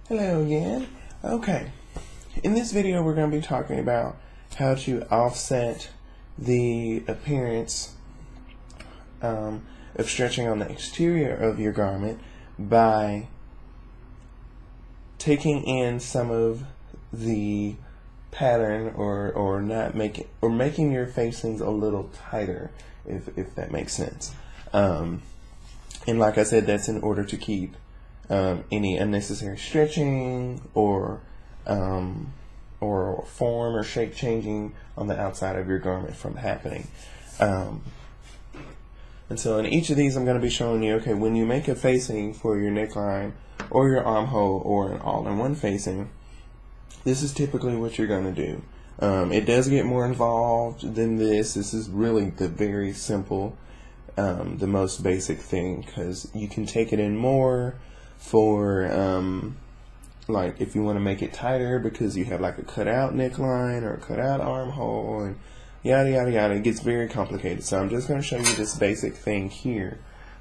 Hello again. Okay, in this video we're going to be talking about how to offset the appearance of stretching on the exterior of your garment by taking in some of the pattern or making your facings a little tighter, if that makes sense. And like I said, that's in order to keep any unnecessary stretching or form or shape changing on the outside of your garment from happening. And so in each of these I'm going to be showing you, okay, when you make a facing for your neckline or your armhole or an all-in-one facing, this is typically what you're going to do. It does get more involved than this. This is really the very simple, the most basic thing, because you can take it in more for like if you want to make it tighter because you have like a cutout neckline or a cutout armhole and yada yada yada. It gets very complicated, so I'm just going to show you this basic thing here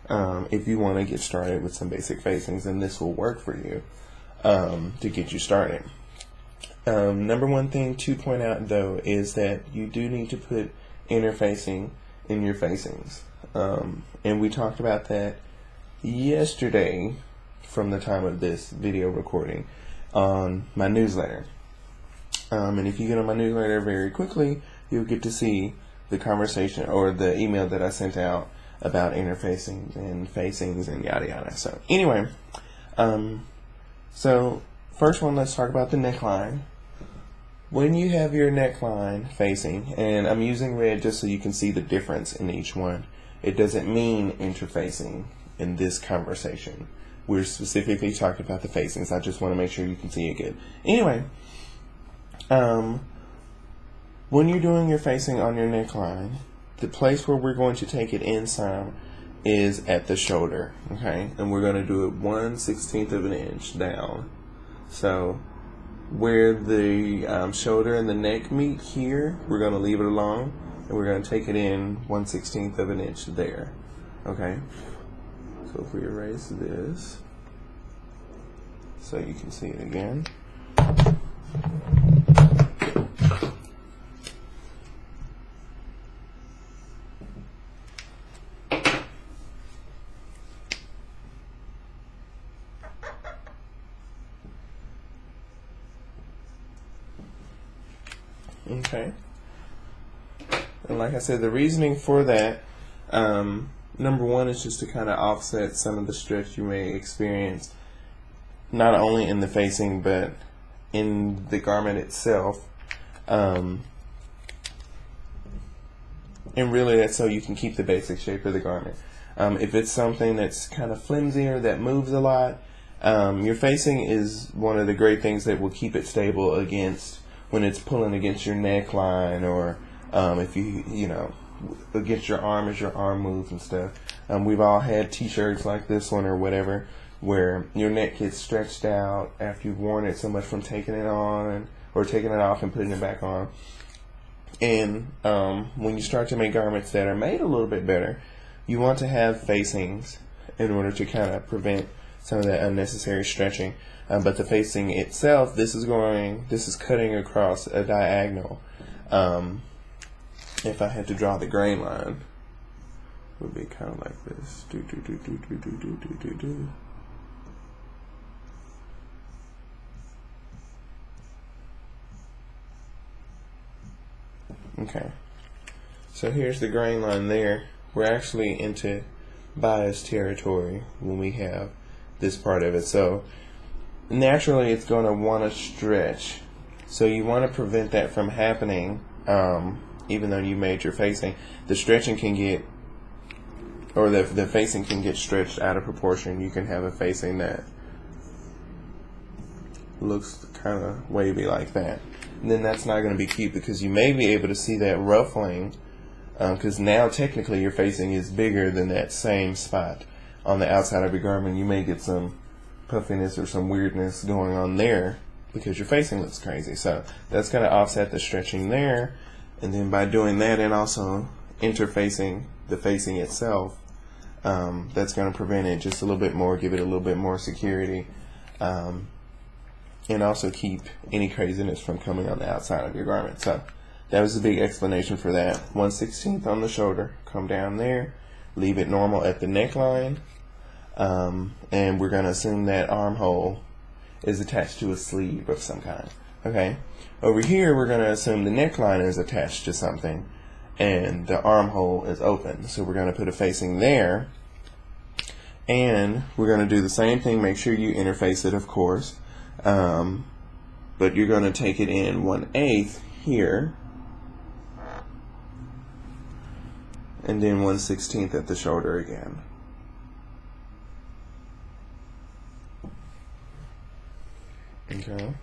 if you want to get started with some basic facings, and this will work for you to get you started. Number one thing to point out though is that you do need to put interfacing in your facings, and we talked about that yesterday from the time of this video recording on my newsletter. And if you get on my newsletter very quickly, you'll get to see the conversation or the email that I sent out about interfacing and facings and yada yada. So anyway, so first one, let's talk about the neckline. When you have your neckline facing, and I'm using red just so you can see the difference in each one, it doesn't mean interfacing in this conversation. We're specifically talking about the facings. I just want to make sure you can see it good. Anyway, when you're doing your facing on your neckline, the place where we're going to take it in some is at the shoulder, okay? And we're going to do it 1/16 of an inch down. So where the shoulder and the neck meet here, we're going to leave it alone, and we're going to take it in 1/16 of an inch there, okay? So if we erase this so you can see it again. Okay. And like I said, the reasoning for that, number one is just to kind of offset some of the stretch you may experience, not only in the facing but in the garment itself. And really that's so you can keep the basic shape of the garment. If it's something that's kind of flimsy or that moves a lot, your facing is one of the great things that will keep it stable against when it's pulling against your neckline, or if you know, against your arm as your arm moves and stuff. We've all had t-shirts like this one or whatever where your neck gets stretched out after you've worn it so much from taking it on or taking it off and putting it back on. And when you start to make garments that are made a little bit better, you want to have facings in order to kind of prevent some of that unnecessary stretching. But the facing itself, this is cutting across a diagonal. If I had to draw the grain line, it would be kind of like this. Okay, so here's the grain line there. We're actually into bias territory when we have this part of it. So naturally it's going to want to stretch. So you want to prevent that from happening. Even though you made your facing, the stretching can get, or the facing can get stretched out of proportion. You can have a facing that looks kind of wavy like that. And then that's not going to be cute, because you may be able to see that ruffling, because now technically your facing is bigger than that same spot on the outside of your garment. You may get some puffiness or some weirdness going on there because your facing looks crazy. So that's going to offset the stretching there. And then by doing that and also interfacing the facing itself, that's going to prevent it just a little bit more, give it a little bit more security. and also keep any craziness from coming on the outside of your garment. So that was a big explanation for that. 1/16 on the shoulder, come down there, leave it normal at the neckline, and we're going to assume that armhole is attached to a sleeve of some kind. Okay, over here we're going to assume the neckline is attached to something and the armhole is open. So we're going to put a facing there, and we're going to do the same thing. Make sure you interface it, of course, but you're going to take it in 1/8 here, and then 1/16 at the shoulder again. Okay.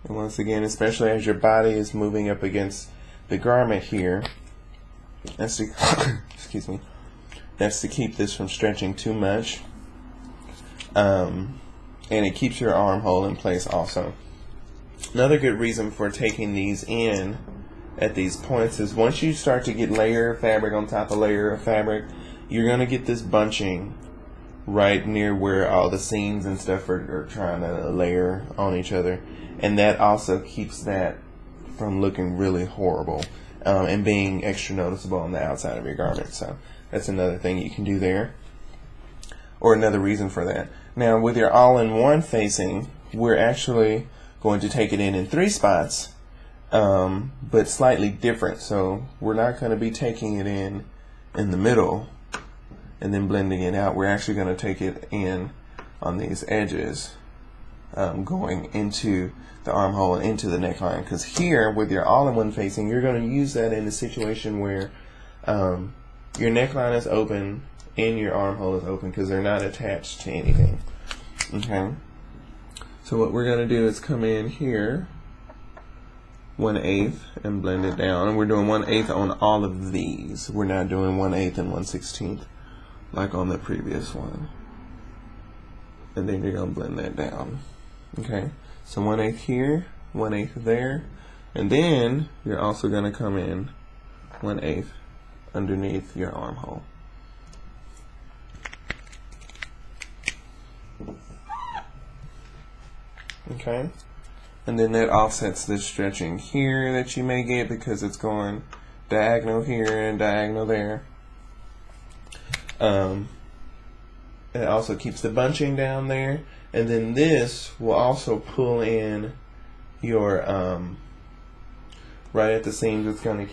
And once again, especially as your body is moving up against the garment here, that's to, excuse me, that's to keep this from stretching too much, and it keeps your armhole in place also. Another good reason for taking these in at these points is once you start to get layer of fabric on top of layer of fabric, you're going to get this bunching right near where all the seams and stuff are trying to layer on each other, and that also keeps that from looking really horrible and being extra noticeable on the outside of your garment. So that's another thing you can do there, or another reason for that. Now with your all-in-one facing, we're actually going to take it in 3 spots, but slightly different. So we're not going to be taking it in the middle and then blending it out. We're actually going to take it in on these edges, going into the armhole and into the neckline. Because here, with your all-in-one facing, you're going to use that in a situation where your neckline is open and your armhole is open, because they're not attached to anything. Okay. So what we're going to do is come in here 1/8 and blend it down. And we're doing 1/8 on all of these. We're not doing 1/8 and 1/16 like on the previous one. And then you're going to blend that down. Okay, so 1/8 here, 1/8 there, and then you're also going to come in 1/8 underneath your armhole. Okay, and then that offsets this stretching here that you may get because it's going diagonal here and diagonal there. It also keeps the bunching down there, and then this will also pull in your right at the seams. It's going to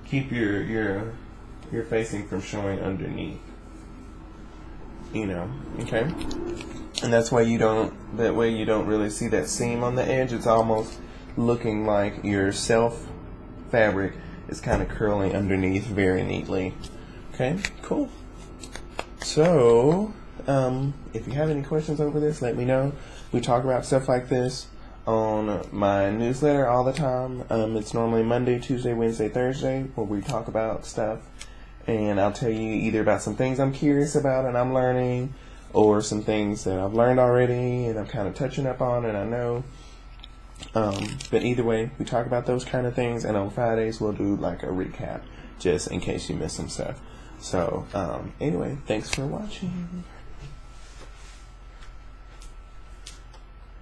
keep your facing from showing underneath, you know. Okay, and that's why that way you don't really see that seam on the edge. It's almost looking like your self fabric is kind of curling underneath very neatly. Okay, cool. So, if you have any questions over this, let me know. We talk about stuff like this on my newsletter all the time. It's normally Monday, Tuesday, Wednesday, Thursday, where we talk about stuff. And I'll tell you either about some things I'm curious about and I'm learning, or some things that I've learned already and I'm kind of touching up on and I know. But either way, we talk about those kind of things, and on Fridays we'll do like a recap just in case you missed some stuff. So anyway, thanks for watching.